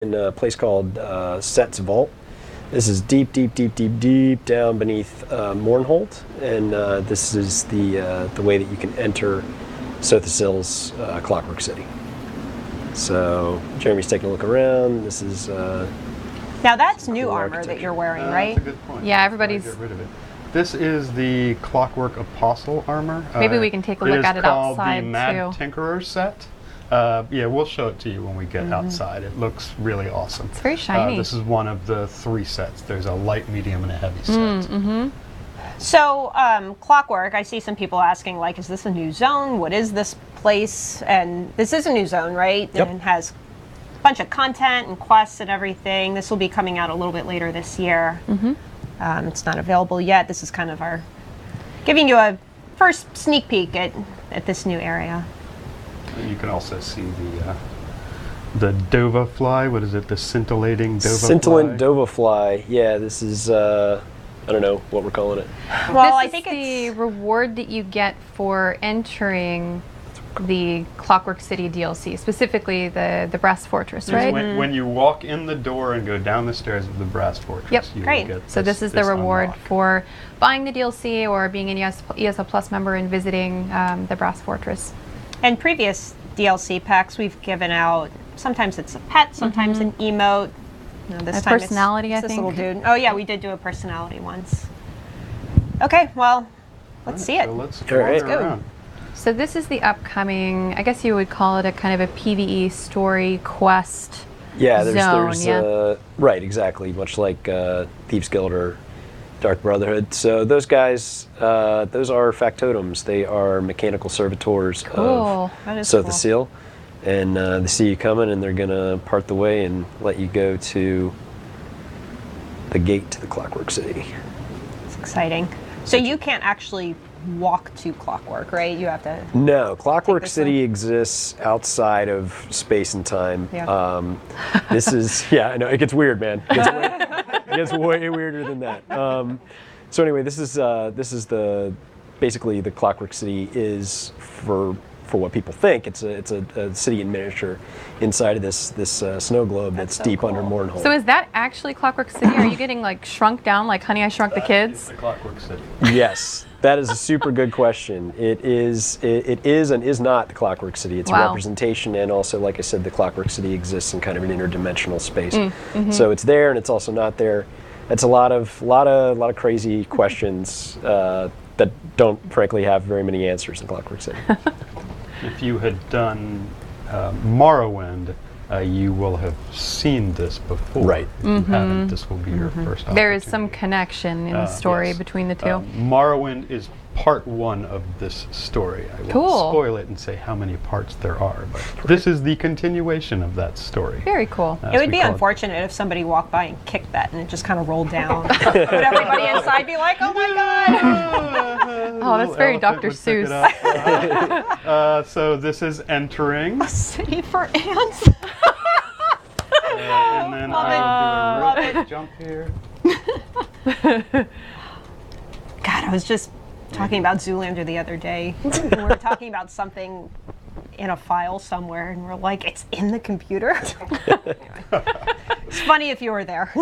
in a place called Set's Vault. This is deep down beneath Mournhold, and this is the way that you can enter Sothasill's Clockwork City. So Jeremy's taking a look around. This is now that's new armor that you're wearing, right? That's a good point. Yeah, everybody's. Get rid of it. This is the Clockwork Apostle armor. Maybe we can take a look at it outside too. It is called the Mad too. Tinkerer set. Yeah, we'll show it to you when we get outside. It looks really awesome. It's very shiny. This is one of the 3 sets. There's a light, medium, and a heavy set. So, Clockwork, I see some people asking, like, is this a new zone? What is this place? And this is a new zone, right? Yep. And it has a bunch of content and quests and everything. This will be coming out a little bit later this year. It's not available yet. This is kind of our giving you a first sneak peek at this new area. And you can also see the Dova fly. What is it? The scintillating Dova Scintillant fly? Dova fly. Yeah, this is I don't know what we're calling it. Well, I This think is the it's reward that you get for entering the Clockwork City DLC, specifically the Brass Fortress, right? When you walk in the door and go down the stairs of the Brass Fortress, Yep. you will Great. get So this is the reward unlock. for buying the DLC or being an ESO Plus member and visiting the Brass Fortress. and previous DLC packs we've given out. Sometimes it's a pet, sometimes an emote. No, this A time personality, it's I this think. little dude. Oh yeah, we did do a personality once. Okay, well, let's see it. So let's All right. wander Let's go. around. So this is the upcoming, I guess you would call it a kind of a PvE story quest. Yeah, Zone, there's yeah. right, exactly, much like Thieves Guild or Dark Brotherhood. So those guys, those are factotums. They are mechanical servitors Cool. That of is cool. Sothasill, and they see you coming, and they're gonna part the way and let you go to the gate to the Clockwork City. It's exciting. So you can't actually walk to Clockwork, right? You have to. No, Clockwork this City one? exists outside of space and time. Yeah. This is, yeah, I know, it gets weird, man. It gets way weirder than that. So anyway, this is basically the Clockwork City is for what people think. It's a city in miniature inside of this snow globe that's so deep cool. under Mournhold. So is that actually Clockwork City? Are you getting like shrunk down like Honey, I Shrunk the It's Kids? the Clockwork City. Yes, that is a super good question. It is and is not the Clockwork City. It's a Wow. representation, and also, like I said, the Clockwork City exists in kind of an interdimensional space. So it's there, and it's also not there. It's a lot of crazy questions that don't, frankly, have very many answers in Clockwork City. If you had done Morrowind, you will have seen this before. Right. If you haven't, this will be your first opportunity. There is some connection in the story yes. between the two. Morrowind is part 1 of this story. I won't Cool. spoil it and say how many parts there are, but this is the continuation of that story. Very cool. as It would we be call unfortunate if somebody walked by and kicked that and it just kind of rolled down. Would everybody inside be like, oh my god? Oh, that's very Elephant Dr. would pick it Seuss. up. So this is entering, City for ants. and then I will do a rope jump here. God, I was just talking about Zoolander the other day. We were talking about something in a file somewhere, and we're like, it's in the computer. It's funny if you were there.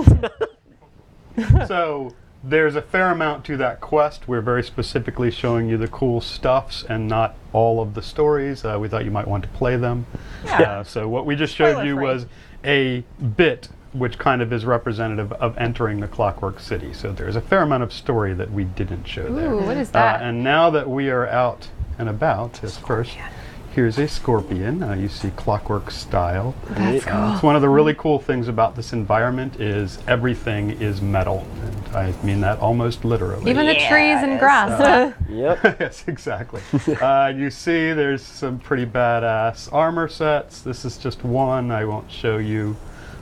So there's a fair amount to that quest. We're very specifically showing you the cool stuffs and not all of the stories. We thought you might want to play them. Yeah. So what we just showed you Spoiler-free. was a bit which kind of is representative of entering the Clockwork City. So there's a fair amount of story that we didn't show there. Ooh, what is that? And now that we are out and about, here's a scorpion. You see Clockwork style. That's cool. It's one of the really cool things about this environment is everything is metal. And I mean that almost literally. Even the trees and grass. Yep. Yes, exactly. You see there's some pretty badass armor sets. This is just one. I won't show you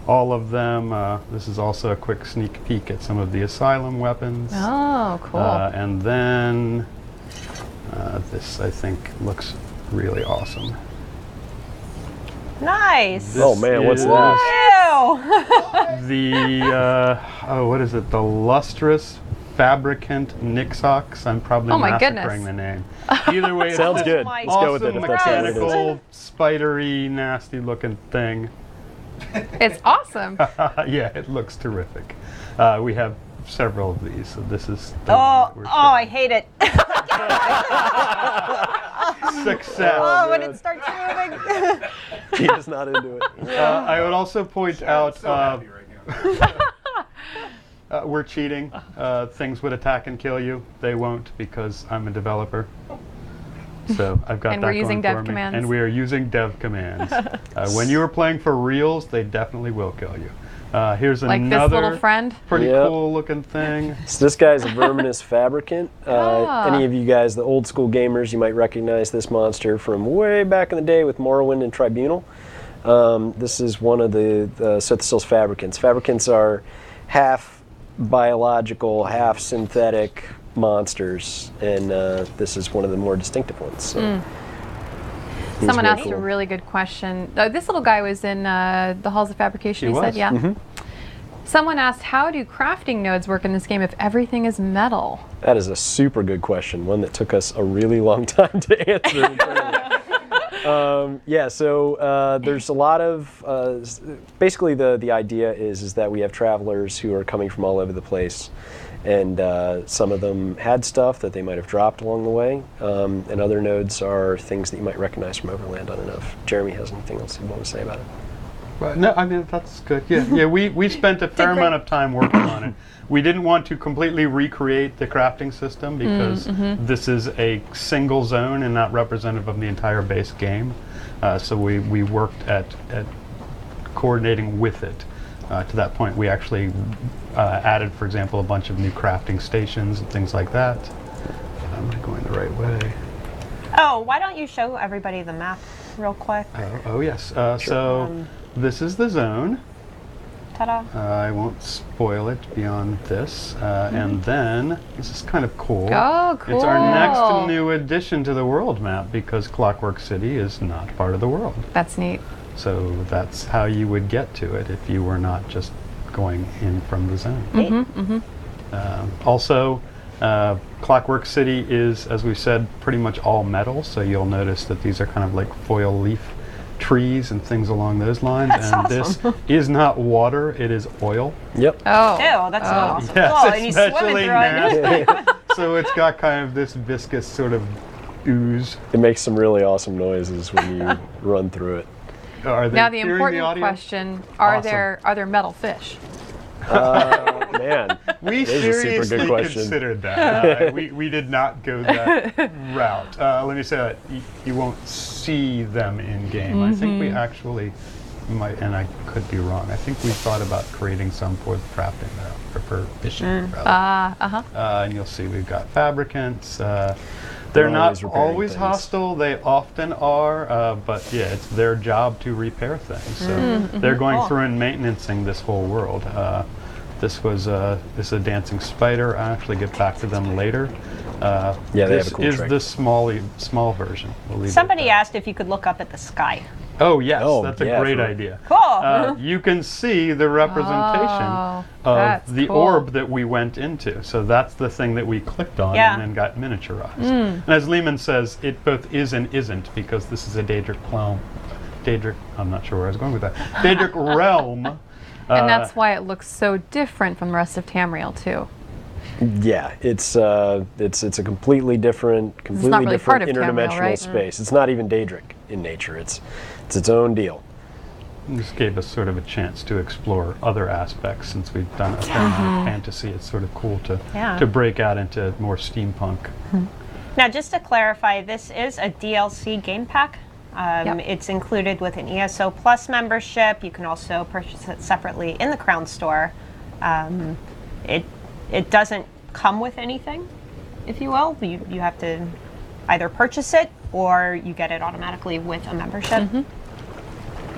all of them. This is also a quick sneak peek at some of the Asylum weapons. Oh, cool. And then this, I think, looks really awesome. Nice. Oh man, what's is that? Ew. The, what is it? The Lustrous Fabricant Nixox. I'm probably Oh my massacring goodness. the name. Either way, it's Sounds this good. Let's Let's go with it. awesome If that's what it is. mechanical, spidery, nasty looking thing. It's awesome. Yeah, it looks terrific. We have several of these, so this is the Oh, one that we're I hate it. showing. Success. Oh, when it starts moving. Gina's not into it. I would also point out So happy right now. we're cheating. Things would attack and kill you. They won't because I'm a developer. So I've got And that we're using going dev for me. commands. And we are using dev commands. When you are playing for reals, they definitely will kill you. Here's Like another this little friend. pretty Yep. cool looking thing. So this guy's a verminous fabricant. Ah. Any of you guys, the old school gamers, you might recognize this monster from way back in the day with Morrowind and Tribunal. This is one of the Sothistle's fabricants. Fabricants are half biological, half synthetic monsters, and this is one of the more distinctive ones. So. He's Someone very asked cool. a really good question. This little guy was in the Halls of Fabrication, He you said? was. Yeah. Someone asked, how do crafting nodes work in this game if everything is metal? That is a super good question, one that took us a really long time to answer. Yeah, so there's a lot of, basically the idea is that we have travelers who are coming from all over the place, and some of them had stuff that they might have dropped along the way, and other nodes are things that you might recognize from Overland. I don't know if Jeremy has anything else you want to say about it. Well, no, I mean, that's good. Yeah, we spent a fair amount of time working on it. We didn't want to completely recreate the crafting system because this is a single zone and not representative of the entire base game. So we worked at coordinating with it. To that point, we actually added, for example, a bunch of new crafting stations and things like that. Am I going the right way? Oh, why don't you show everybody the map real quick? Oh yes. So this is the zone. Ta-da. I won't spoil it beyond this. And then, this is kind of cool. Oh, cool. It's our next new addition to the world map because Clockwork City is not part of the world. That's neat. So that's how you would get to it if you were not just going in from the zone. Also, Clockwork City is, as we said, pretty much all metal. So you'll notice that these are kind of like foil leaf trees and things along those lines. That's and awesome. this is not water, it is oil. Yep. Oh. Ew, that's not awesome. Yes, Oh, and he's swimming especially through it. So it's got kind of this viscous sort of ooze. It makes some really awesome noises when you run through it. Are they Now the hearing important audio? question, are Awesome. there metal fish? Man, We It is a super good seriously question. considered that. We did not go that route. Let me say that you won't see them in game. I think we actually might, and I could be wrong. I think we thought about creating some for the crafting, or for fishing. rather. And you'll see we've got fabricants. They're not always repairing always things. hostile. They often are, but yeah, it's their job to repair things. So they're going Cool. through and maintaining this whole world. This is a dancing spider. I'll actually get back to them later. Yeah, they have this a cool is trick. the small version. We'll leave it at Somebody that. asked if you could look up at the sky. Oh yes, Oh, that's a yeah, great for- idea. Cool. You can see the representation Oh, of that's the cool. orb that we went into. So that's the thing that we clicked on Yeah. and then got miniaturized. And as Lehman says, it both is and isn't because this is a Daedric realm. I'm not sure where I was going with that. Daedric realm. And that's why it looks so different from the rest of Tamriel too. Yeah, it's a completely different, really different part of Tamriel, interdimensional right? space. It's not even Daedric in nature. It's its own deal. This gave us sort of a chance to explore other aspects since we've done a fair amount of fantasy. It's sort of cool Yeah. to break out into more steampunk. Now, just to clarify, this is a DLC game pack. Yep. It's included with an ESO Plus membership. You can also purchase it separately in the Crown Store. It doesn't come with anything, if you will. You have to either purchase it or you get it automatically with a membership.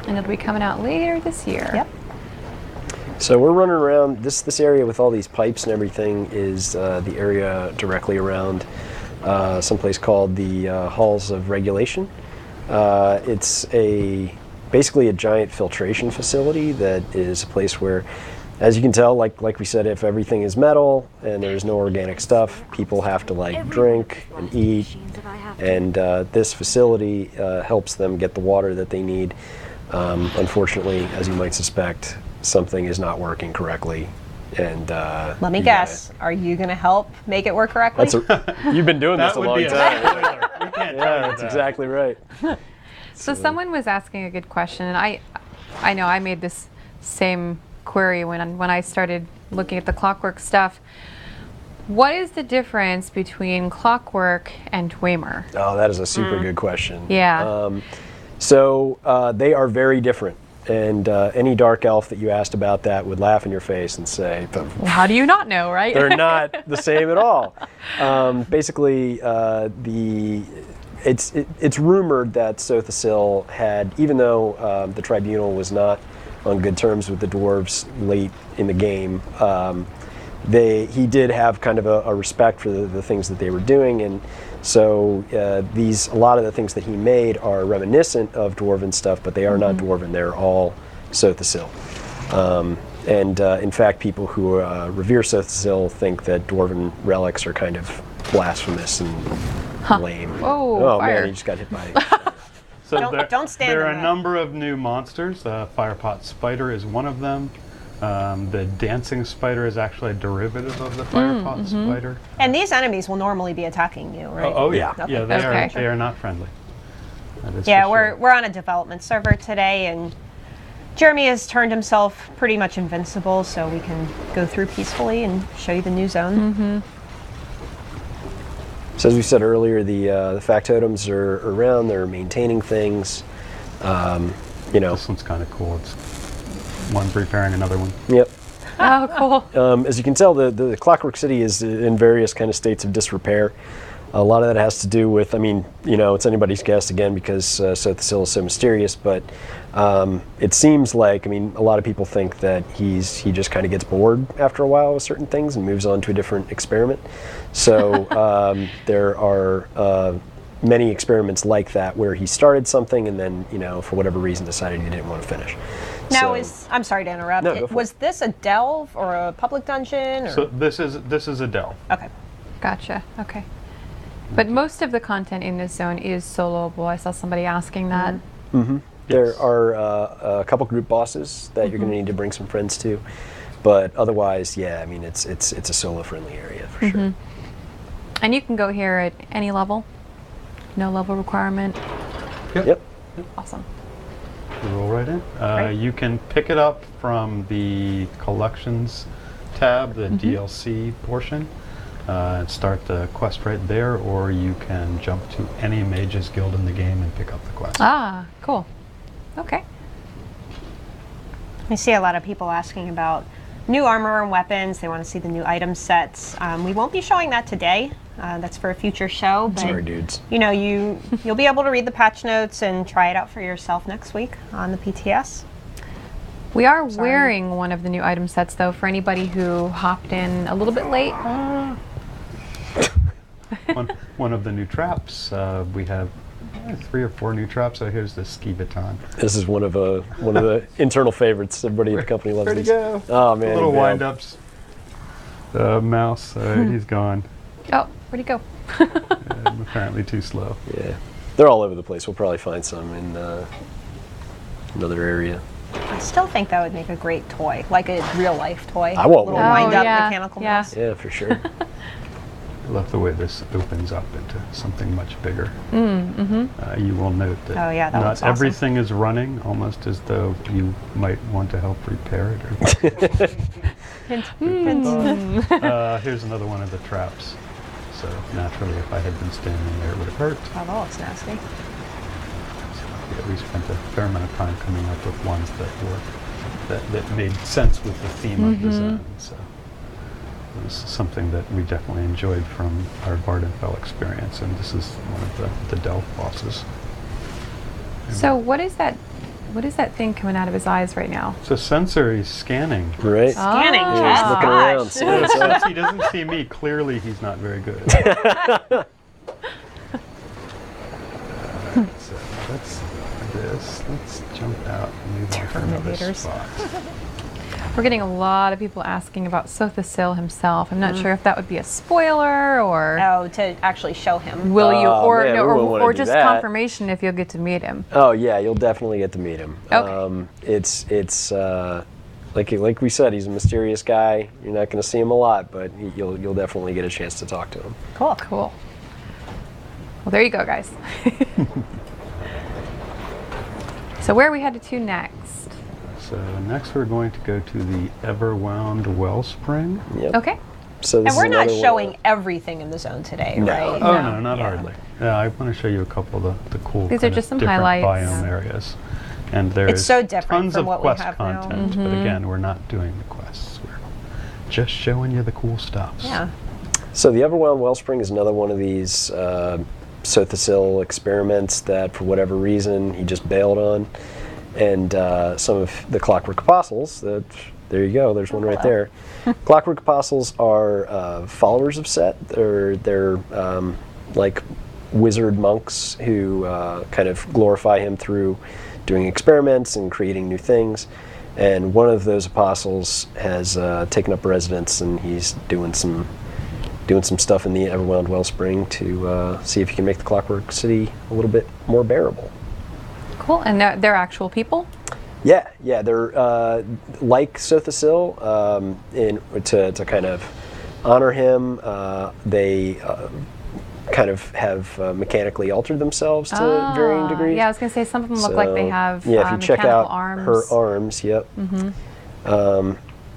And it'll be coming out later this year. Yep. So we're running around this area with all these pipes and everything is the area directly around someplace called the Halls of Regulation. It's basically a giant filtration facility that is a place where, as you can tell, like we said, if everything is metal and there's no organic stuff, people have to drink and eat, and this facility helps them get the water that they need. Unfortunately, as you might suspect, something is not working correctly. And Let me guess. Are you going to help make it work correctly? You've been doing this That a would long be a time. spoiler. We can't tell Yeah, you that's that. exactly right. So someone was asking a good question, and I know I made this same query when I started looking at the Clockwork stuff. What is the difference between Clockwork and Dwemer? Oh, that is a super good question. Yeah. So they are very different. And any dark elf that you asked about that would laugh in your face and say, How do you not know, right? they're not the same at all. Basically, it's rumored that Sothasil had, even though the tribunal was not on good terms with the dwarves late in the game, he did have kind of a respect for the things that they were doing, and so a lot of the things that he made are reminiscent of dwarven stuff, but they are not dwarven. They're all Sothasil. And in fact, people who revere Sothasil think that dwarven relics are kind of blasphemous and lame. Oh, fire. Man, he just got hit by. So Don't stand there are in a that. number of new monsters. Firepot Spider is one of them. The dancing spider is actually a derivative of the firepot spider. And these enemies will normally be attacking you, right? Oh yeah, Yeah. yeah. Okay. They are not friendly. That is Yeah, for sure. we're on a development server today, and Jeremy has turned himself pretty much invincible, so we can go through peacefully and show you the new zone. So as we said earlier, the factotums are around. They're maintaining things. This one's kind of cool. It's one's repairing another one. Yep. Oh, cool. As you can tell, the Clockwork City is in various kind of states of disrepair. A lot of that has to do with, it's anybody's guess again because Sothasil is so mysterious, but it seems like, a lot of people think that he just kind of gets bored after a while with certain things and moves on to a different experiment. So there are many experiments like that where he started something and then, for whatever reason decided he didn't want to finish. Now, So- I'm sorry to interrupt. No, go for Was this a delve or a public dungeon? Or? So this is a delve. Okay. Gotcha. Okay. But most of the content in this zone is soloable. I saw somebody asking that. There Yes. are a couple group bosses that you're going to need to bring some friends to, but otherwise, yeah, it's a solo-friendly area for sure. And you can go here at any level. No level requirement. Yep. Awesome. You roll right in. Right. You can pick it up from the collections tab, the DLC portion, and start the quest right there, or you can jump to any Mages Guild in the game and pick up the quest. Ah, cool. Okay. We see a lot of people asking about new armor and weapons. They want to see the new item sets. We won't be showing that today. That's for a future show. But, Sorry, dudes. you'll be able to read the patch notes and try it out for yourself next week on the PTS. We are wearing one of the new item sets, though, for anybody who hopped in a little bit late. One of the new traps. We have 3 or 4 new traps. So here's the ski baton. This is one of the internal favorites. Everybody at the company loves Where'd he these. go? Oh man, Little yeah. wind-ups. Mouse, he's gone. Oh, where'd he go? Apparently too slow. Yeah, they're all over the place. We'll probably find some in another area. I still think that would make a great toy, like a real life toy. I want Little one. wind up yeah, mechanical yeah. mouse. Yeah, for sure. I love the way this opens up into something much bigger. You will note that Oh, yeah, that not looks awesome. everything is running, almost as though you might want to help repair it. Or Hint, hint. Here's another one of the traps. So naturally, if I had been standing there, it would have hurt. Oh, that looks nasty. Yeah, we spent a fair amount of time coming up with ones that made sense with the theme of the zone. So it was something that we definitely enjoyed from our Vardenfell experience, and this is one of the Delph bosses. So what is that thing coming out of his eyes right now? It's a sensor. He's scanning. Right. Scanning, Ah. Yeah, he's Jeff. looking Gosh. around. seeing what's up. Since he doesn't see me, clearly he's not very good. So let's do this. Let's jump out and move on to another Terminators. spot. We're getting a lot of people asking about Sothasil himself. I'm not sure if that would be a spoiler or Oh, to actually show him. will you, or man, no, we wouldn't wanna or do just that. confirmation if you'll get to meet him. Oh yeah, you'll definitely get to meet him. Okay. It's like we said, he's a mysterious guy. You're not going to see him a lot, but you'll definitely get a chance to talk to him. Cool. Cool. Well, there you go, guys. So where are we headed to next? So next we're going to go to the Everwound Wellspring. Yep. Okay. So this And we're is not another one showing of everything in the zone today, No. right? Oh No. no, not hardly. Yeah, I want to show you a couple of the cool These are kinda just some different highlights. biome areas. And there's so different tons from of what we quest have now. content, but again, we're not doing the quests. We're just showing you the cool stuff. Yeah. So the Everwound Wellspring is another one of these Sothasil experiments that, for whatever reason, he just bailed on. And some of the Clockwork Apostles, there you go, there's one right there. Clockwork Apostles are followers of Set. They're like wizard monks who kind of glorify him through doing experiments and creating new things. And one of those apostles has taken up residence, and he's doing some stuff in the Everwound Wellspring to see if he can make the Clockwork City a little bit more bearable. Cool. And they're actual people? Yeah, they're like Sothasil. To kind of honor him, they kind of have mechanically altered themselves to varying degrees. Yeah, I was going to say some of them look like they have if you check mechanical out arms. her arms, yep.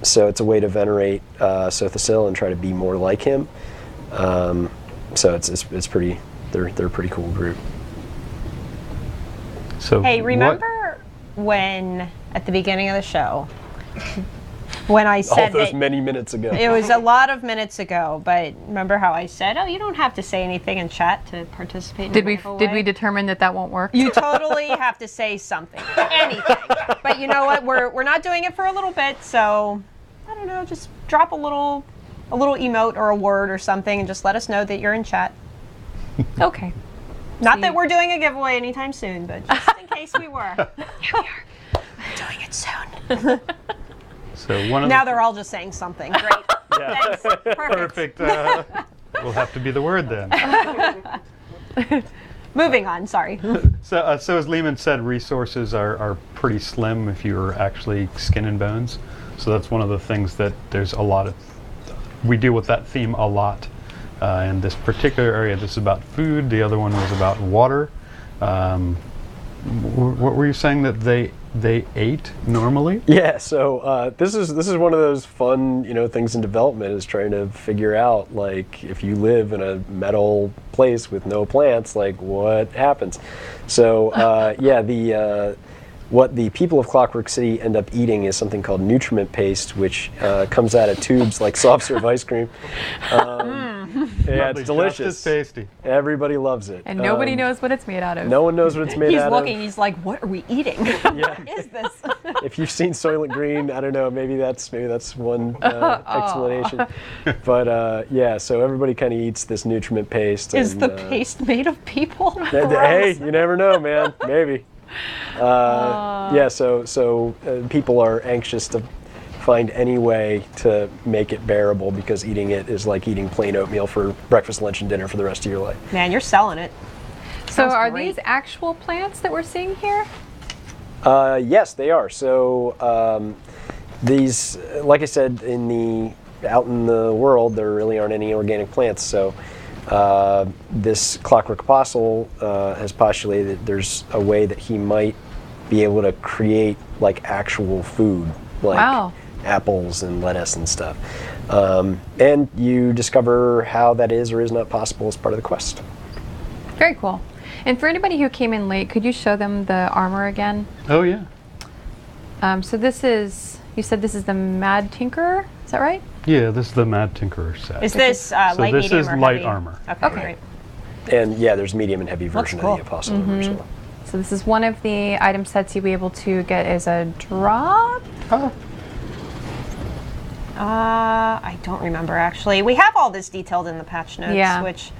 So it's a way to venerate Sothasil and try to be more like him. So it's pretty. They're a pretty cool group. So Hey, what- remember when at the beginning of the show when I All said those that many minutes ago. it was a lot of minutes ago, but remember how I said, "Oh, you don't have to say anything in chat to participate." In Did the we giveaway." determine that won't work? You totally have to say something, anything. But you know what? We're not doing it for a little bit, so I don't know. Just drop a little emote or a word or something, and just let us know that you're in chat. Okay. Not that we're doing a giveaway anytime soon, but just in case we were. Here we are. Doing it soon. So one of Now the they're all just saying something. Great. Yeah. Thanks. Perfect. perfect. Will have to be the word then. Moving on. Sorry. So as Lehman said, resources are pretty slim if you're actually skin and bones. So that's one of the things that there's a lot of. We deal with that theme a lot. In this particular area, this is about food. The other one was about water. What were you saying that they ate normally? Yeah, so this is one of those fun things in development, is trying to figure out, like, if you live in a metal place with no plants, like, what happens. So what the people of Clockwork City end up eating is something called nutriment paste, which comes out of tubes like soft serve ice cream. Yeah, it's delicious. Just as tasty. Everybody loves it. And nobody knows what it's made out of. No one knows what it's made He's out looking. of. He's like, "What are we eating? Yeah. What is this?" If you've seen Soylent Green, I don't know, maybe that's one explanation. But so everybody kind of eats this nutriment paste. Is and, the paste made of people? Hey, you never know, man. Maybe. So people are anxious to find any way to make it bearable, because eating it is like eating plain oatmeal for breakfast, lunch, and dinner for the rest of your life. Man, you're selling it. So Sounds are great. these actual plants that we're seeing here? Yes, they are. So these, like I said, out in the world, there really aren't any organic plants. So this Clockwork Apostle has postulated that there's a way that he might be able to create like actual food, like Wow. apples and lettuce and stuff. And you discover how that is or is not possible as part of the quest. Very cool. And for anybody who came in late, could you show them the armor again? Oh yeah. So this is, you said this is the Mad Tinkerer, is that right? Yeah, this is the Mad Tinkerer set. Is this so light, this medium, is or light heavy? armor. Okay, great. And yeah, there's medium and heavy Looks version cool. of the Apostle armor as well. So this is one of the item sets you'll be able to get as a drop. Oh. I don't remember actually. We have all this detailed in the patch notes, Yeah. which,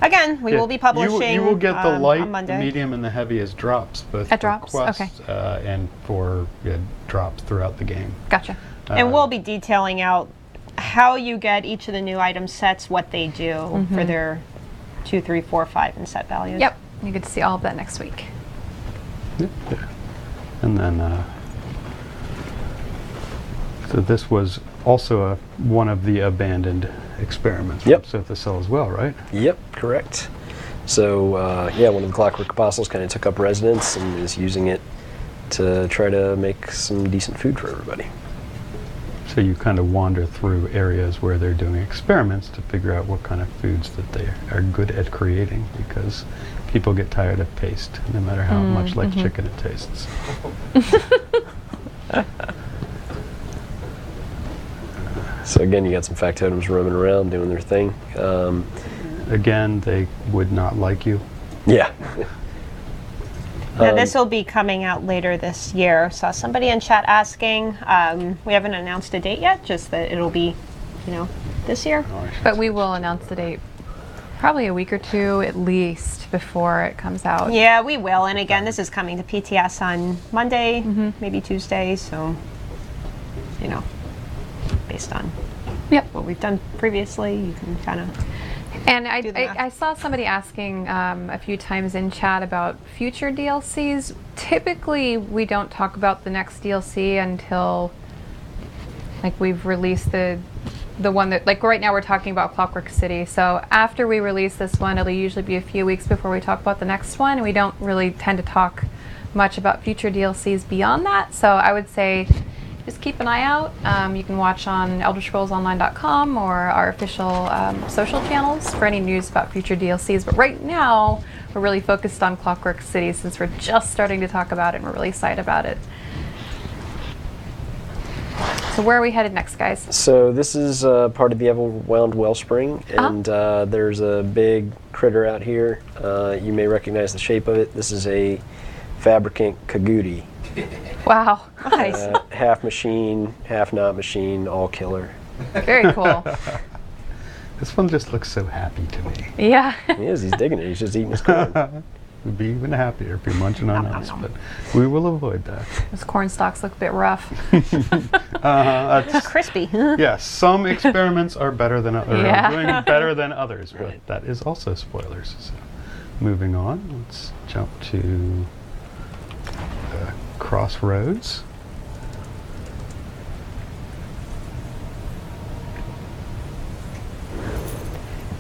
again, we will be publishing. You will get the light, on the Monday. medium, and the heavy as drops, both At for drops? quests Okay. and for drops throughout the game. Gotcha. And we'll be detailing out how you get each of the new item sets, what they do for their 2, 3, 4, 5, and set values. Yep. You get to see all of that next week. Yeah. And then, so this was also one of the abandoned experiments Yep. from Sothicel as well, right? Yep, correct. So one of the Clockwork Apostles kind of took up residence and is using it to try to make some decent food for everybody. So you kind of wander through areas where they're doing experiments to figure out what kind of foods that they are good at creating, because people get tired of paste, no matter how much like chicken it tastes. So again, you got some factotums roaming around doing their thing. Again, they would not like you. Yeah. Now this will be coming out later this year. Saw somebody in chat asking. We haven't announced a date yet, just that it'll be, this year. But we will announce the date probably a week or two at least before it comes out. Yeah, we will. And again, this is coming to PTS on Monday, maybe Tuesday. So, based on what we've done previously, you can kind of. And do the math. I saw somebody asking a few times in chat about future DLCs. Typically, we don't talk about the next DLC until we've released the one that, right now we're talking about Clockwork City. So after we release this one, it'll usually be a few weeks before we talk about the next one. And we don't really tend to talk much about future DLCs beyond that. So I would say just keep an eye out. You can watch on ElderScrollsOnline.com or our official social channels for any news about future DLCs. But right now, we're really focused on Clockwork City since we're just starting to talk about it and we're really excited about it. So where are we headed next, guys? So this is part of the Everwound Wellspring, and there's a big critter out here. You may recognize the shape of it. This is a Fabricant Kagooti. Wow. Nice. Half machine, half not machine, all killer. Very cool. This one just looks so happy to me. Yeah. He is, he's digging it. He's just eating his corn. We'd be even happier if you're munching on us, but we will avoid that. Those corn stalks look a bit rough. Crispy. Yes, some experiments are better than others. Yeah. Doing better than others, but Right. that is also spoilers. So, moving on, let's jump to Crossroads.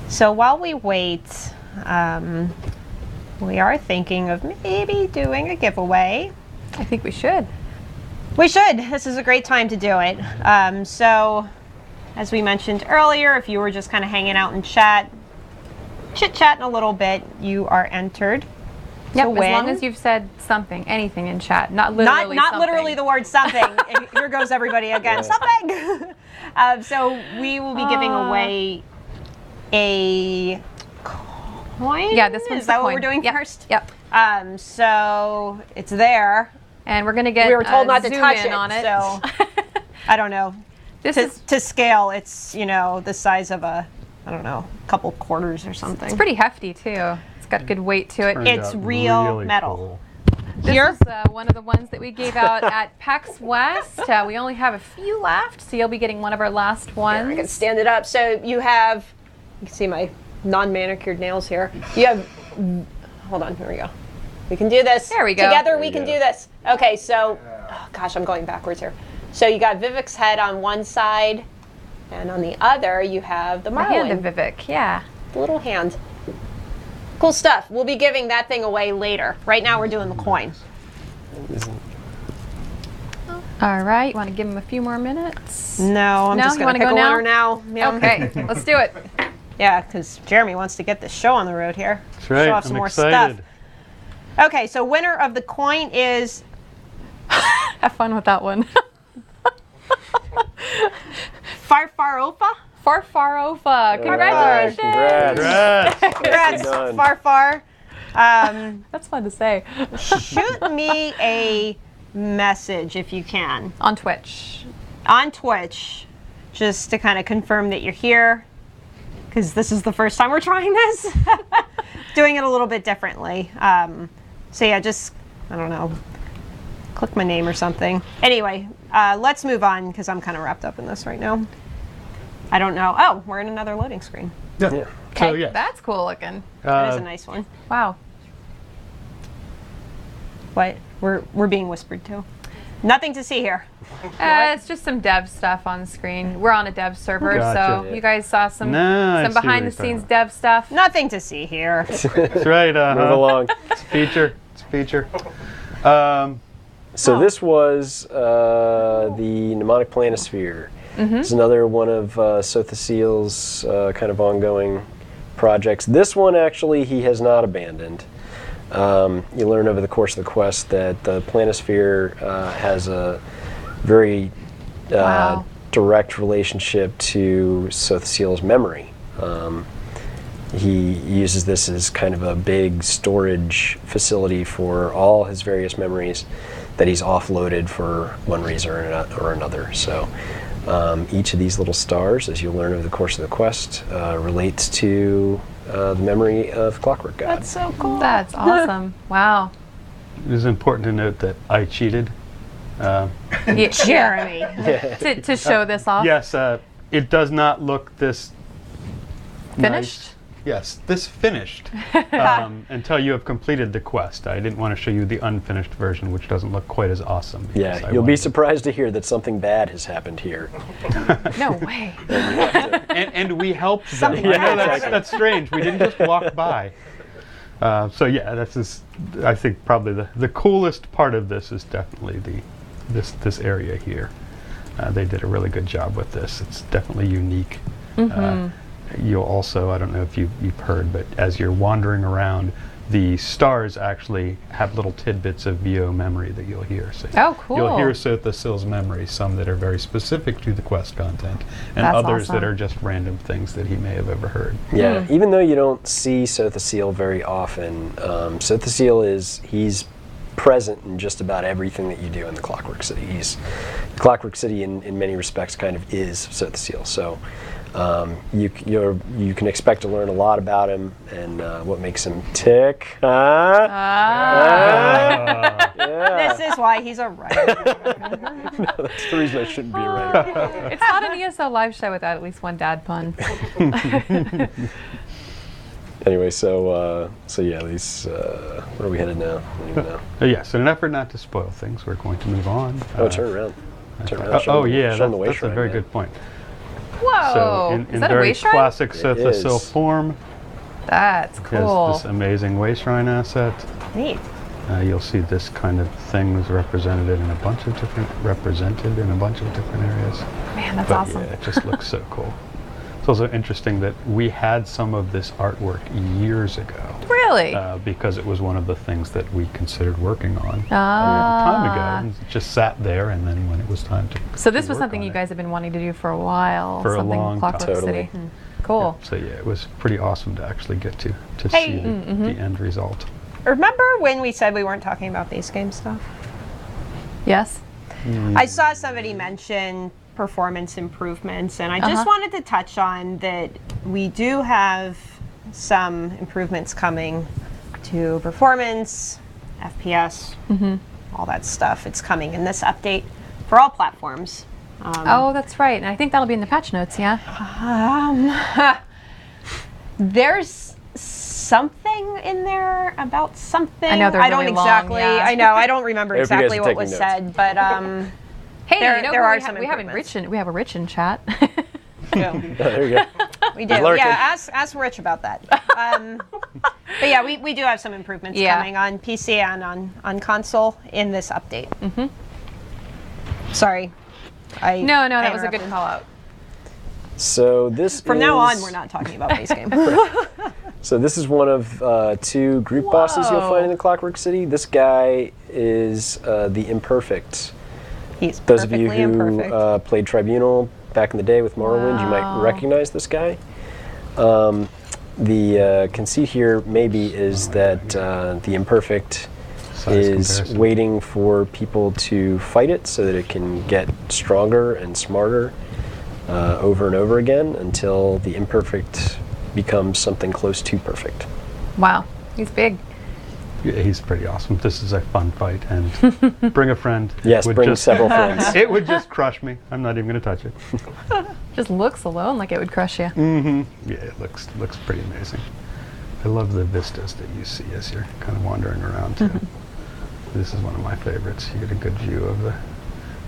So while we wait, we are thinking of maybe doing a giveaway. I think we should. We should. This is a great time to do it. So, as we mentioned earlier, if you were just kind of hanging out in chat, chit-chatting a little bit, you are entered Yep, to as win. long as you've said something, anything in chat, not literally Not something. literally the word something. Here goes everybody again. Something! So we will be giving away a coin? Yeah, this one's Is that the what coin. we're doing Yep. first? Yep. So it's there. And we're going to get We were told not to zoom touch in it, on it. so I don't know. This is To scale, it's, the size of a couple quarters or something. it's pretty hefty too. It's got good weight to it. Turned It's out real really metal. cool. This Here? is one of the ones that we gave out at PAX West. We only have a few left, so you'll be getting one of our last ones. I can stand it up. So you can see my non-manicured nails here. You have, hold on, here we go. We can do this. There we go. Together There we you can go. do this. Okay, so, oh gosh, I'm going backwards here. So you got Vivek's head on one side, and on the other you have the The hand of Marlin, Vivek, yeah. the little hand. Cool stuff. We'll be giving that thing away later. Right now we're doing the coin. All right, you want to give him a few more minutes? No, I'm No? just You going to wanna pick go a now? winner now. Yeah. Okay, let's do it. Yeah, because Jeremy wants to get this show on the road here. That's right. Show off some I'm more excited. stuff. Okay, so winner of the coin is Have fun with that one. Farfarofa. Farfarofa, congratulations! Congrats. Congrats, done. Farfar. That's fun to say. Shoot me a message if you can On Twitch. on Twitch, just to kind of confirm that you're here, because this is the first time we're trying this. Doing it a little bit differently. So yeah, just, I don't know, click my name or something. Anyway, let's move on because I'm kind of wrapped up in this right now. I don't know. Oh, we're in another loading screen. Yeah. Yeah. So yeah, That's cool looking. That is a nice one. Wow. What? We're being whispered to. Nothing to see here. It's just some dev stuff on the screen. We're on a dev server, Gotcha. so you guys saw some No, I see what behind the you're talking scenes about. dev stuff. Nothing to see here. that's right. Move along. It's a feature. It's a feature. So this was the mnemonic planisphere. It's another one of Sothasiel's kind of ongoing projects. This one, actually, he has not abandoned. You learn over the course of the quest that the planisphere has a very Wow. direct relationship to Sothasiel's memory. He uses this as kind of a big storage facility for all his various memories that he's offloaded for one reason or another. So each of these little stars, as you'll learn over the course of the quest, relates to the memory of Clockwork God. That's so cool. That's awesome. Wow. It is important to note that I cheated. Yeah, Jeremy. to show this off. Yes, it does not look this Finished? nice. Yes, this finished until you have completed the quest. I didn't want to show you the unfinished version, which doesn't look quite as awesome. because Yeah, I you'll be wanted- surprised to hear that something bad has happened here. No way. and we helped them. I know that's strange. We didn't just walk by. So yeah, this is, I think, probably the coolest part of this is definitely this area here. They did a really good job with this. It's definitely unique. You'll also, I don't know if you've heard, but as you're wandering around, the stars actually have little tidbits of VO memory that you'll hear. So Oh, cool. You'll hear Sothasiel's memory, some that are very specific to the quest content, and That's others that awesome. are just random things that he may have overheard. Yeah, even though you don't see Sothasiel very often, Sothasiel he's present in just about everything that you do in the Clockwork City. Clockwork City in many respects kind of is Sothasiel. So you can expect to learn a lot about him and what makes him tick. Yeah. This is why he's a writer. That's the reason I shouldn't be a writer. It's not an ESO live show without at least one dad pun. Anyway, so yeah, these where are we headed now? I don't even know. Yes, in an effort not to spoil things, we're going to move on. Oh, turn around. Turn around. Show Oh them- yeah, show them the way that's a shrine, very man. good point. Whoa. So in is that a very way shrine? classic It Sothasiel is. form, That's has cool. this amazing way shrine asset. Neat. You'll see this kind of thing was represented in a bunch of different areas. Man, that's But awesome. yeah, it just looks so cool. It's also interesting that we had some of this artwork years ago Really? because it was one of the things that we considered working on Ah. time ago. And it just sat there, and then when it was time to So this was work something on you it. guys have been wanting to do for a while. For a something long Clockwork time. Totally. City. Cool. So yeah, it was pretty awesome to actually get to Hey, see the end result. Remember when we said we weren't talking about base game stuff? Yes. I saw somebody mention performance improvements, and I just wanted to touch on that we do have some improvements coming to performance, FPS, all that stuff. It's coming in this update for all platforms. Oh, that's right. And I think that'll be in the patch notes, yeah? There's something in there about something. I know they're I don't really long, exactly. yeah. I know. I don't remember I hope you guys exactly are what taking was notes. said, but Hey, There- you know there who are we, some we have improvements. we have a Rich in chat. There you go. we do. lurking. Yeah, ask Rich about that. But yeah, we do have some improvements Yeah. coming on PC and on console in this update. Sorry. No, that was a good interrupted. call out. So this From is, now on, we're not talking about base game. So this is one of two group bosses you'll find in the Clockwork City. This guy is the Imperfect. He's Those of you perfectly who imperfect. played Tribunal back in the day with Morrowind, you might recognize this guy. The conceit here maybe is that the Imperfect Size is comparison. waiting for people to fight it so that it can get stronger and smarter over and over again until the Imperfect becomes something close to perfect. Wow, he's big. Yeah, he's pretty awesome. This is a fun fight, and bring a friend. Yes, Would bring just- several friends. It would just crush me. I'm not even going to touch it. Just looks alone like it would crush you. Yeah, it looks pretty amazing. I love the vistas that you see as you're kind of wandering around too. This is one of my favorites. You get a good view of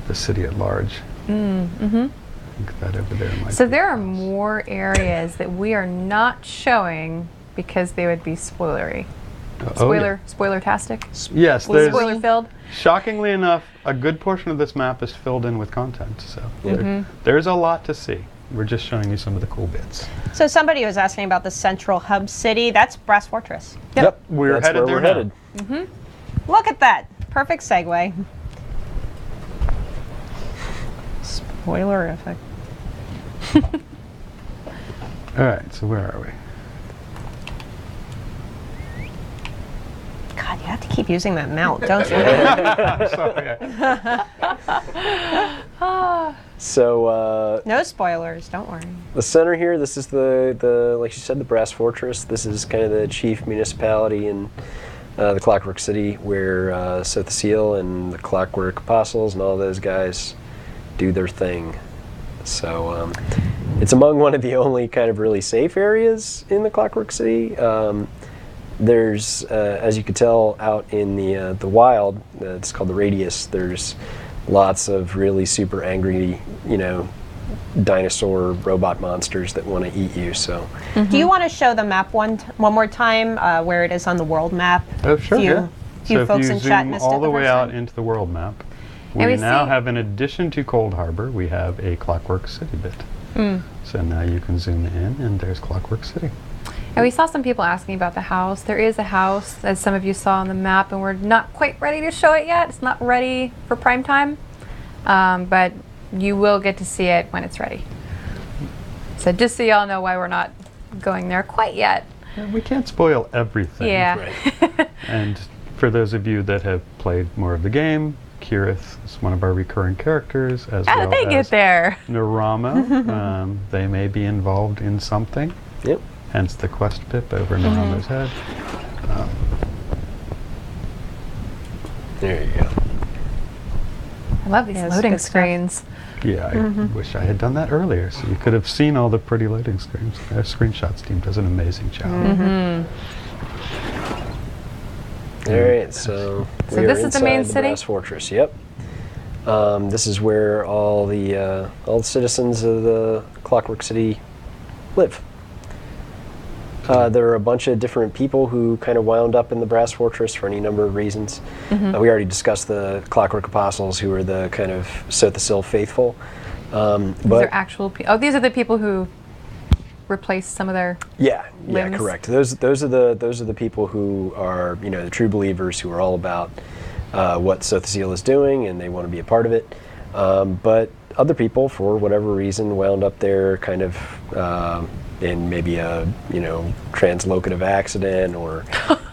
the city at large. I think that over there might So be there are close. more areas that we are not showing because they would be spoilery. Oh, yeah. Spoiler-tastic? Yes, there's Spoiler filled? shockingly enough, a good portion of this map is filled in with content. So there's a lot to see. We're just showing you some of the cool bits. So somebody was asking about the central hub city. That's Brass Fortress. Yep, We're that's headed where there we're now. headed. Look at that. Perfect segue. Spoilerific. All right, so where are we? God, you have to keep using that mount, don't you? Sorry. So No spoilers, don't worry. the center here, this is the like you said, the Brass Fortress. This is kind of the chief municipality in the Clockwork City, where Sothasil and the Clockwork Apostles and all those guys do their thing. So it's among one of the only kind of really safe areas in the Clockwork City. There's, as you could tell, out in the wild, it's called the Radius. There's lots of really super angry, dinosaur robot monsters that want to eat you. So Do you want to show the map one more time, where it is on the world map? Oh, sure, yeah. Few So folks if you in chat zoom missed all it the way first out time. into the world map, And we we now see- have, in addition to Cold Harbor, we have a Clockwork City bit. So now you can zoom in, and there's Clockwork City. And we saw some people asking about the house. There is a house, as some of you saw on the map, and we're not quite ready to show it yet. It's not ready for prime time, but you will get to see it when it's ready. So just so y'all know why we're not going there quite yet. Yeah, we can't spoil everything. Yeah. right. And for those of you that have played more of the game, Kirith is one of our recurring characters, as How well did they get as there? Naramo. They may be involved in something, Yep. hence the quest pip over Naramo's head. There you go. I love these Yeah, it's loading good stuff. screens. Yeah, I wish I had done that earlier, so you could have seen all the pretty loading screens. Our screenshots team does an amazing job. All right, so we this are is the main inside city? Brass Fortress. Yep. This is where all the citizens of the Clockwork City live. There are a bunch of different people who kind of wound up in the Brass Fortress for any number of reasons. We already discussed the Clockwork Apostles, who are the kind of Sothasil faithful. These are But actual people. Oh, these are the people who replaced some of their. yeah, limbs. correct. Those are the people who are the true believers, who are all about what Sothasil is doing, and they want to be a part of it. But other people, for whatever reason, wound up there kind of in maybe a translocative accident, or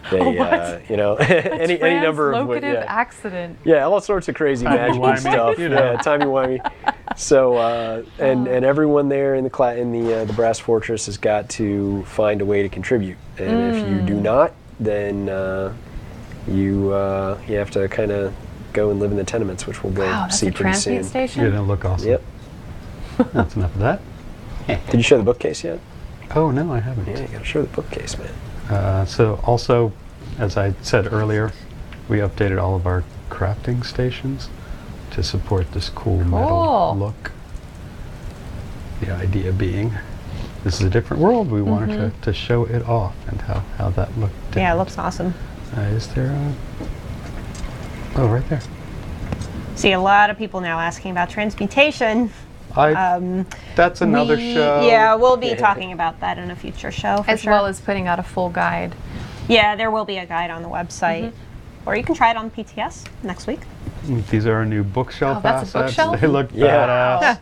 they any number of Translocative accident. yeah, all sorts of crazy magical Timey-wimey, stuff. Yeah, timey-wimey. So and everyone there in the Brass Fortress has got to find a way to contribute, and if you do not, then you have to kind of go and live in the tenements, which we'll go Wow, that's see a pretty transmute soon. station. You're gonna look awesome. Yep. That's enough of that. Did you show the bookcase yet? Oh no, I haven't. Yeah, you gotta show the bookcase, man. So also, as I said earlier, we updated all of our crafting stations to support this cool metal Cool. look. The idea being, this is a different world. We wanted to show it off and how that looked. Yeah, it different. looks awesome. Is there oh, right there. See a lot of people now asking about transmutation. That's another show. Yeah, we'll be talking about that in a future show for As sure. well as putting out a full guide. Yeah, there will be a guide on the website. Or you can try it on PTS next week. These are our new bookshelf Oh, that's a assets. bookshelf? They look Yeah. badass.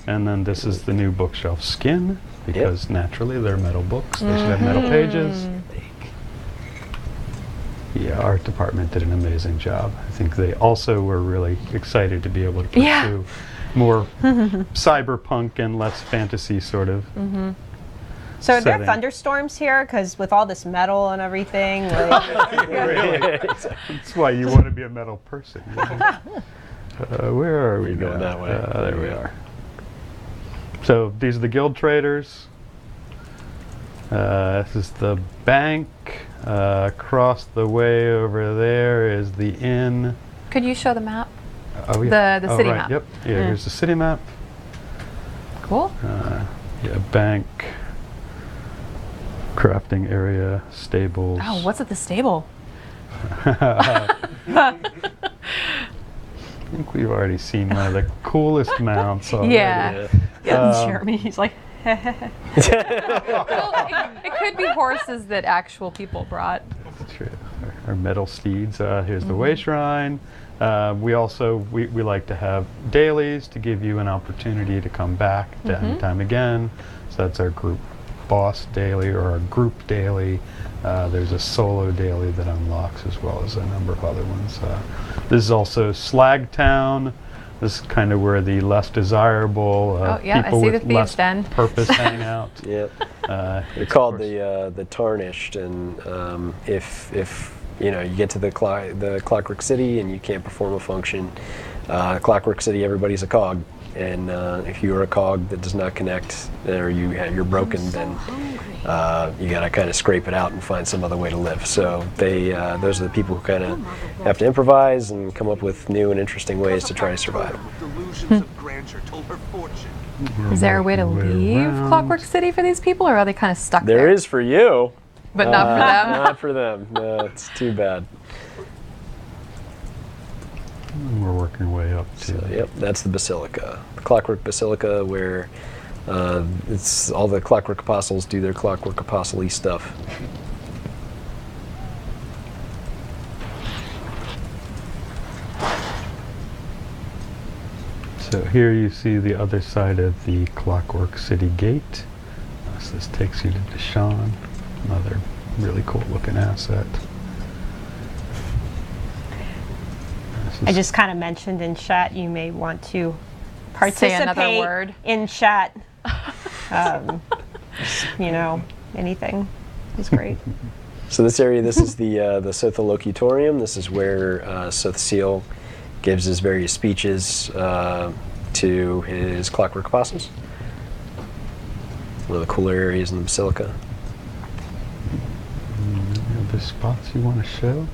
And then this is the new bookshelf skin, because naturally they're metal books. They should have metal pages. Yeah, art department did an amazing job. I think they also were really excited to be able to pursue Yeah. more cyberpunk and less fantasy sort of. So are there setting. thunderstorms here? Because with all this metal and everything, like, Really? That's why you want to be a metal person. Where are we We're going now? that way. There we are. So these are the guild traders. This is the bank. Across the way over there is the inn. Could you show the map? Oh, yeah. The city right. map. Yep. Yeah, here's the city map. Cool. Yeah, bank, crafting area, stables. Oh, what's at the stable? I think we've already seen one of the coolest mounts already. Yeah. Jeremy, he's like, Well, it could be horses that actual people brought. That's true. Our metal steeds. Here's the way shrine. We also we like to have dailies to give you an opportunity to come back time and time again. So that's our group boss daily or our group daily. There's a solo daily that unlocks as well as a number of other ones. This is also Slag Town. This is kind of where the less desirable Oh, yeah, I people see with the thieves less den. purpose hang out. Yep. They're They're called the Tarnished, and if you know you get to the Clockwork City and you can't perform a function, Clockwork City, everybody's a cog, and if you are a cog that does not connect or you're broken, then you got to kind of scrape it out and find some other way to live. So those are the people who kind of have to improvise and come up with new and interesting ways to try to survive. Delusions of grandeur told her fortune. Is there a way to leave around. Clockwork City for these people, or are they kind of stuck there? There is for you. But not for them. Not for them. No, it's too bad. We're working our way up to. So, yep, that's the Basilica, the Clockwork Basilica, where it's all the Clockwork Apostles do their Clockwork Apostle-y stuff. So here you see the other side of the Clockwork City gate. So this takes you to Deshawn, another really cool looking asset. I just kind of mentioned in chat you may want to Say another participate word. in chat. You know, anything is great. So this area, this is the Sotholocutorium. This is where Sothseal gives his various speeches to his Clockwork Apostles. One of the cooler areas in the Basilica. Any other spots you want to show?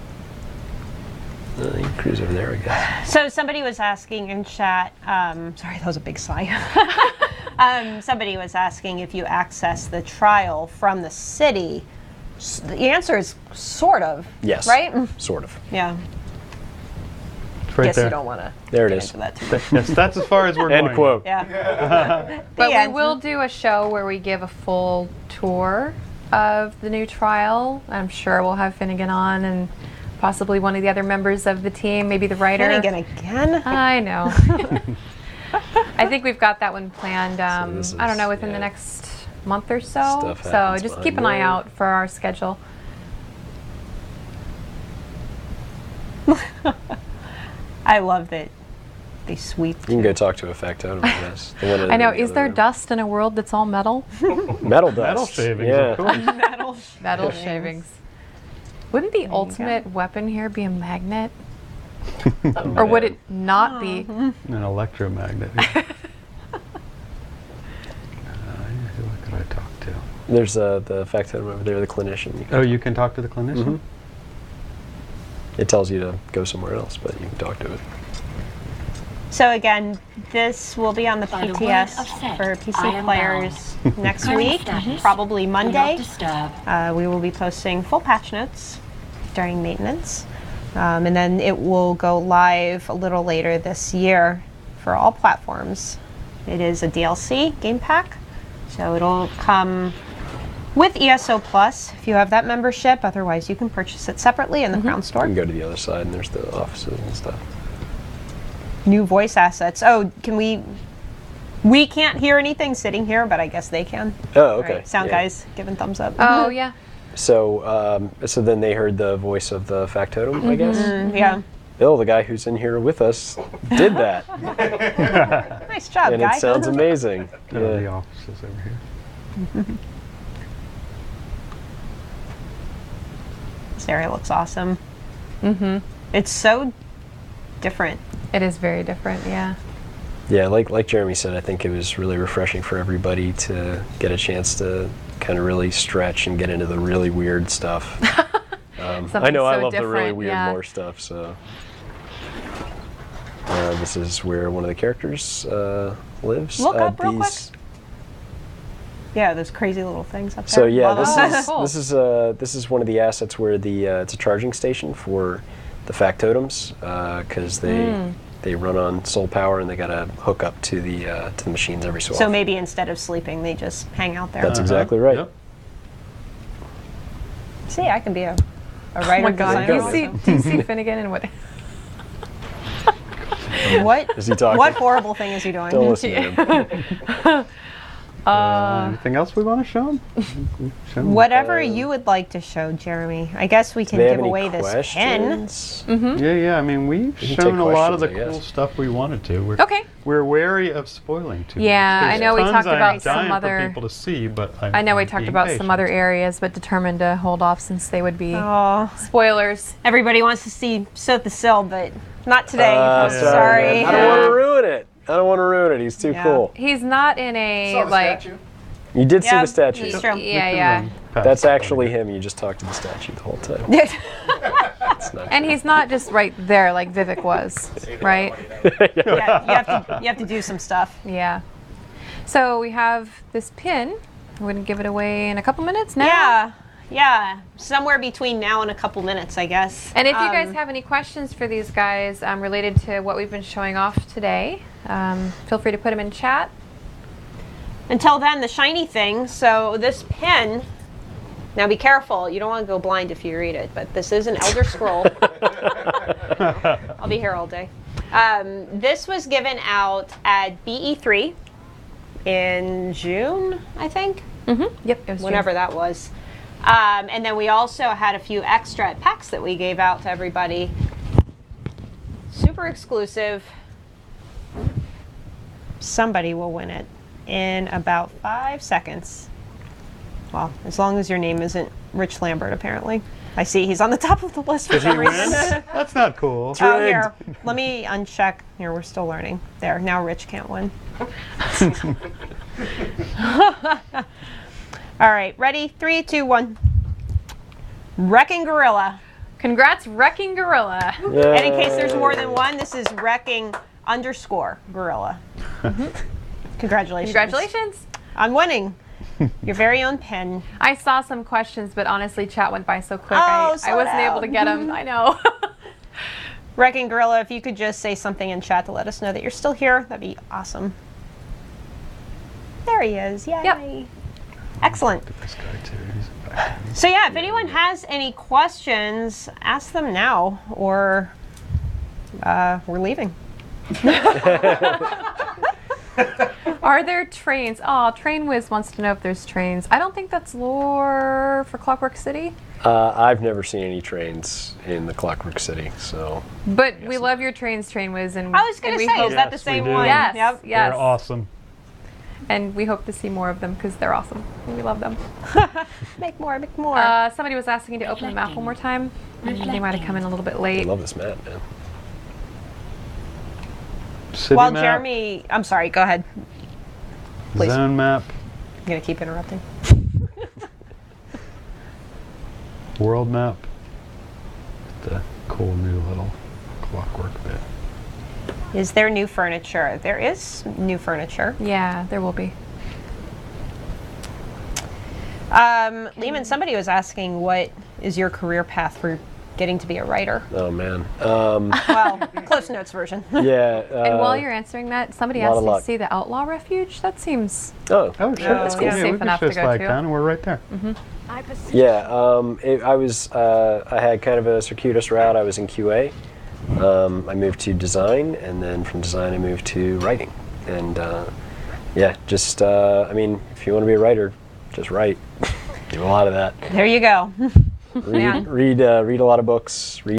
You can cruise over there, I guess. So somebody was asking in chat, sorry, that was a big sigh. Somebody was asking if you access the trial from the city. The answer is sort of. Yes. Right? Sort of. Yeah. It's right Guess there. you don't want to There it get is. into that too much. Yes, that's as far as we're going. End quote. Yeah. But we end. will do a show where we give a full tour of the new trial. I'm sure we'll have Finnegan on and possibly one of the other members of the team, maybe the writer. Finnegan again? I know. I think we've got that one planned, this I don't know, is- within yeah. the next month or so. Stuff So happens just keep an behind eye there. out for our schedule. I love that they sweep. You can go talk to a factotum, I guess. The one in I know, the is other there room. dust in a world that's all metal? Metal dust. Metal shavings, Yeah. of course. Metal. Metal shavings. Wouldn't the ultimate weapon here be a magnet? Or would it not be? An electromagnet. Who could I talk to? There's the factotum over there, the clinician. You can- Oh, you can talk to the clinician? It tells you to go somewhere else, but you can talk to it. So again, this will be on the By the PTS word of Set, for I PC am players next Current week, status, probably Do Monday. not disturb. We will be posting full patch notes during maintenance. And then it will go live a little later this year for all platforms. It is a DLC game pack, so it'll come with ESO Plus if you have that membership. Otherwise, you can purchase it separately in the Crown You Store. can go to the other side, and there's the offices and stuff. New voice assets. Oh, can we? We can't hear anything sitting here, but I guess they can. Oh, All okay. right, sound Yeah. guys, giving thumbs up. Oh, yeah. So, so then they heard the voice of the factotum, I guess. Yeah. Bill, the guy who's in here with us, did that, Nice job, and guy. it sounds amazing. The Yeah. offices over here. This area looks awesome. Mm-hmm. It's so different. It is very different, yeah. Yeah, like Jeremy said, I think it was really refreshing for everybody to get a chance to kind of really stretch and get into the really weird stuff. I know I love the really weird lore stuff, so. This is where one of the characters lives. Look up real quick. Yeah, those crazy little things up there. So yeah, Cool. this is one of the assets where it's a charging station for the factotums because they run on soul power and they got to hook up to the machines every so often. So maybe instead of sleeping, they just hang out there. That's exactly right. Yep. See, I can be a writer. Oh my God, designer. do you see Finnegan and what? What? Is he talking? What horrible thing is he doing? Don't listen to him. Anything else we want to show them? Whatever you would like to show, Jeremy. I guess we can Do they have give any away this pen. questions? Yeah. I mean, we've can shown take a lot of the questions, I cool guess. stuff we wanted to. Okay. We're wary of spoiling too much. Yeah, I There's know we tons talked I'm about some dying other- for people to see, but I know we I'm talked being about some patient. other areas, but determined to hold off since they would be Oh, spoilers. everybody wants to see Soth the Sill, but not today. Sorry, Sorry. man. I don't want to ruin it. I don't want to ruin it. He's too Yeah. cool. He's not in a like. You did see Yeah, the statue. it's true. Yeah, We yeah. can run past That's it. actually him. You just talked to the statue the whole time. It's not And true. he's not just right there like Vivek was, right? Yeah, you have to do some stuff. Yeah. So we have this pin. We're gonna give it away in a couple minutes now. Yeah. Somewhere between now and a couple minutes, I guess. And if you guys have any questions for these guys related to what we've been showing off today, feel free to put them in chat. Until then, the shiny thing. So this pen. Now be careful. You don't want to go blind if you read it, but this is an Elder Scroll. I'll be here all day. This was given out at BE3 in June, I think. Mm-hmm. Yep. It was Whenever that was. And then we also had a few extra packs that we gave out to everybody. Super exclusive. Somebody will win it in about 5 seconds. Well, as long as your name isn't Rich Lambert, apparently. I see he's on the top of the list for some reason. That's not cool. Oh, here. Let me uncheck. Here, we're still learning. There, now Rich can't win. All right, ready? 3, 2, 1. Wrecking Gorilla. Congrats, Wrecking Gorilla. Yeah. And in case there's more than one, this is Wrecking_Gorilla. Congratulations. Congratulations. On winning your very own pen. I saw some questions, but honestly, chat went by so quick. Oh, I wasn't able to get them. I know. Wrecking Gorilla, if you could just say something in chat to let us know that you're still here, that'd be awesome. There he is. Yay. Yep. Excellent. This guy too. He's back. So yeah, if anyone has any questions, ask them now, or we're leaving. Are there trains? Oh, Train Whiz wants to know if there's trains. I don't think that's lore for Clockwork City. I've never seen any trains in the Clockwork City, so. But we love your trains, Train Whiz, and I was going and to we say, hope, is that the Yes, we same do. one? Yes, Yep. yes. They're awesome. And we hope to see more of them because they're awesome. And we love them. Make more, make more. Somebody was asking to open the map one more time. They might have come in a little bit I late. love this map, man. City Well, map, Jeremy, I'm sorry, go ahead. Please. zone map, I'm going to keep interrupting. world map. The cool new little clockwork bit. Is there new furniture? There is new furniture. Yeah, there will be. Lehman, somebody was asking what is your career path for getting to be a writer? Oh, man. Well, Cliff's Notes version. Yeah. And while you're answering that, somebody lot asked of to luck. see the Outlaw Refuge. That seems... Oh, Oh, sure. that's cool. Yeah, Safe we can enough show to go Slag to. Town, and we're right there. yeah. I had kind of a circuitous route. I was in QA. I moved to design, and then from design I moved to writing. And yeah, just I mean, if you want to be a writer, just write. Do a lot of that. There you go. Read a lot of books. Read